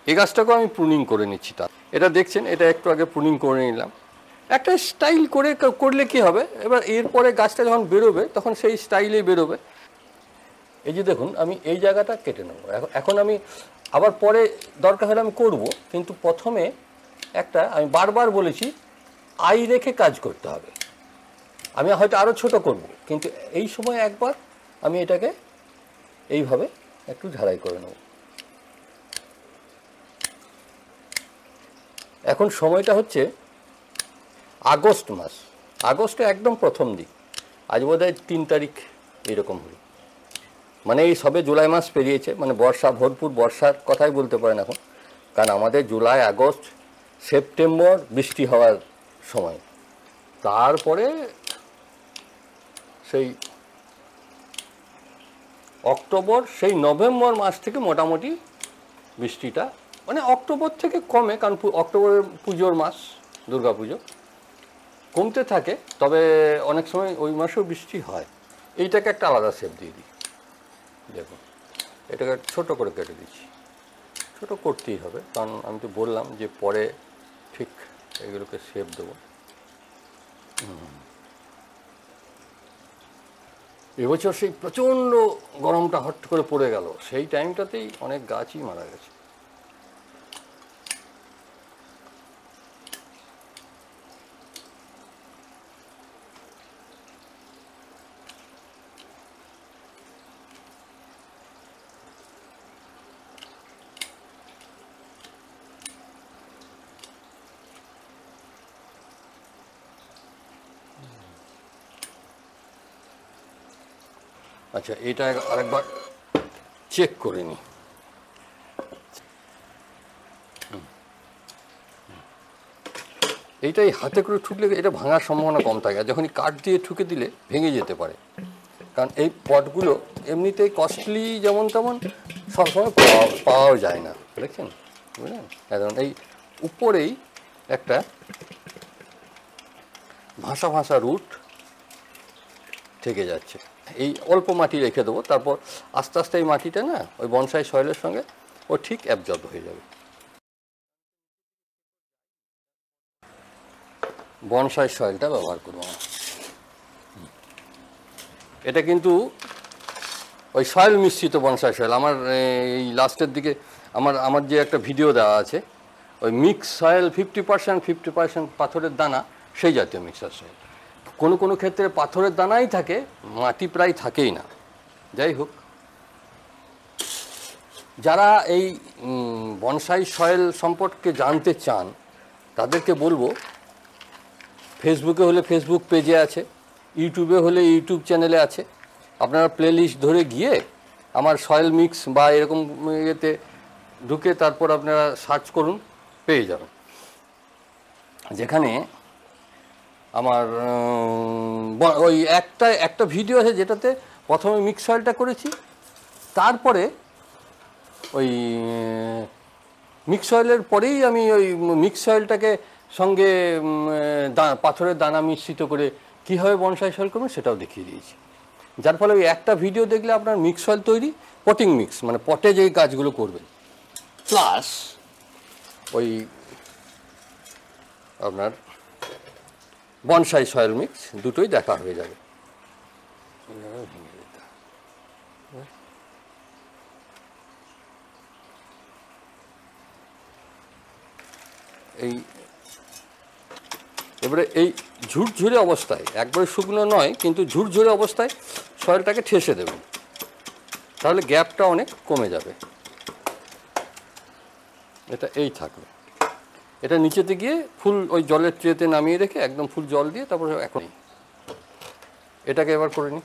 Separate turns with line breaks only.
এই গাছটাকেও আমি প্রুনিং করে নিচ্ছি। তার এটা দেখছেন, এটা একটু আগে প্রুনিং করে নিলাম। একটা স্টাইল করে করলে কি হবে, এবার এরপরে গাছটা যখন বেরোবে তখন সেই স্টাইলেই বেরোবে। এই যে দেখুন, আমি এই জায়গাটা কেটে নেব। এখন আমি আবার পরে দরকার হলে আমি করব, কিন্তু প্রথমে একটা আমি বারবার বলেছি আই রেখে কাজ করতে হবে। আমি হয়তো আরও ছোট করব, কিন্তু এই সময় একবার আমি এটাকে এইভাবে একটু ঝাড়াই করে নেব। এখন সময়টা হচ্ছে আগস্ট মাস, আগস্টে একদম প্রথম দিক, আজ বোধহয় 3 তারিখ এরকম হল। মানে এই সবে জুলাই মাস পেরিয়েছে, মানে বর্ষা, ভরপুর বর্ষার কথাই বলতে পারেন এখন, কারণ আমাদের জুলাই, আগস্ট, সেপ্টেম্বর বৃষ্টি হওয়ার সময়, তারপরে সেই অক্টোবর, সেই নভেম্বর মাস থেকে মোটামুটি বৃষ্টিটা, মানে অক্টোবর থেকে কমে, কারণ অক্টোবরের পুজোর মাস, দুর্গা পুজো, কমতে থাকে। তবে অনেক সময় ওই মাসেও বৃষ্টি হয়। এইটাকে একটা আলাদা শেপ দিয়ে দিই। দেখুন, এটাকে ছোট করে কেটে দিচ্ছি। ছোট করতেই হবে, কারণ আমি তো বললাম যে পরে ঠিক এগুলোকে শেপ দেবো। এবছর সেই প্রচণ্ড গরমটা হট করে পড়ে গেল, সেই টাইমটাতেই অনেক গাছই মারা গেছে। আচ্ছা, এটা আরেকবার চেক করে নিই। এইটাই হাতে করে ঠুকলে এটা ভাঙার সম্ভাবনা কম থাকে, আর যখনই কাঠ দিয়ে ঠুকে দিলে ভেঙে যেতে পারে। কারণ এই পটগুলো এমনিতেই কস্টলি, যেমন তেমন সবসময় পাওয়াও যায় না, দেখছেন, বুঝলেন? এখন এই উপরেই একটা ভাসা ভাসা রুট থেকে যাচ্ছে। এই অল্প মাটি রেখে দেবো, তারপর আস্তে আস্তে এই মাটিটা না ওই বনসাই সয়েলের সঙ্গে ও ঠিক অ্যাবজর্ব হয়ে যাবে। বনসাই সয়েলটা ব্যবহার করবো। এটা কিন্তু ওই সয়েল মিশ্রিত বনসাই সয়েল। আমার এই লাস্টের দিকে আমার যে একটা ভিডিও দেওয়া আছে, ওই মিক্স সয়েল 50% 50% পাথরের দানা, সেই জাতীয় মিক্সার সয়েল। কোনো কোনো ক্ষেত্রে পাথরের দানাই থাকে, মাটি প্রায় থাকেই না। যাই হোক, যারা এই বনসাই সয়েল সম্পর্কে জানতে চান তাদেরকে বলবো, ফেসবুকে হলে ফেসবুক পেজে আছে, ইউটিউবে হলে ইউটিউব চ্যানেলে আছে। আপনারা প্লেলিস্ট ধরে গিয়ে আমার সয়েল মিক্স বা এরকম ইয়েতে ঢুকে তারপর আপনারা সার্চ করুন, পেয়ে যাবেন। যেখানে আমার ওই একটা ভিডিও আছে যেটাতে প্রথমে মিক্স সয়েলটা করেছি, তারপরে ওই মিক্স সয়েলের পরেই আমি ওই মিক্স সয়েলটাকে সঙ্গে পাথরের দানা মিশ্রিত করে কীভাবে বনসাই সয়েল করবেন সেটাও দেখিয়ে দিয়েছি। যার ফলে ওই একটা ভিডিও দেখলে আপনার মিক্স সয়েল তৈরি, পটিং মিক্স, মানে পটে যেই গাছগুলো করবেন, প্লাস ওই আপনার বনসাই সয়েল মিক্স, দুটোই দেখা হয়ে যাবে। এই এবারে এই ঝুরঝুরে অবস্থায়, একবারে শুকনো নয় কিন্তু ঝুরঝুরে অবস্থায় সয়েলটাকে ঠেসে দেবেন, তাহলে গ্যাপটা অনেক কমে যাবে। এটা এই থাকবে। এটা নিচেতে গিয়ে ফুল ওই জলের ট্রেতে নামিয়ে রেখে একদম ফুল জল দিয়ে তারপরে এখন এটাকে এবার করে নিই।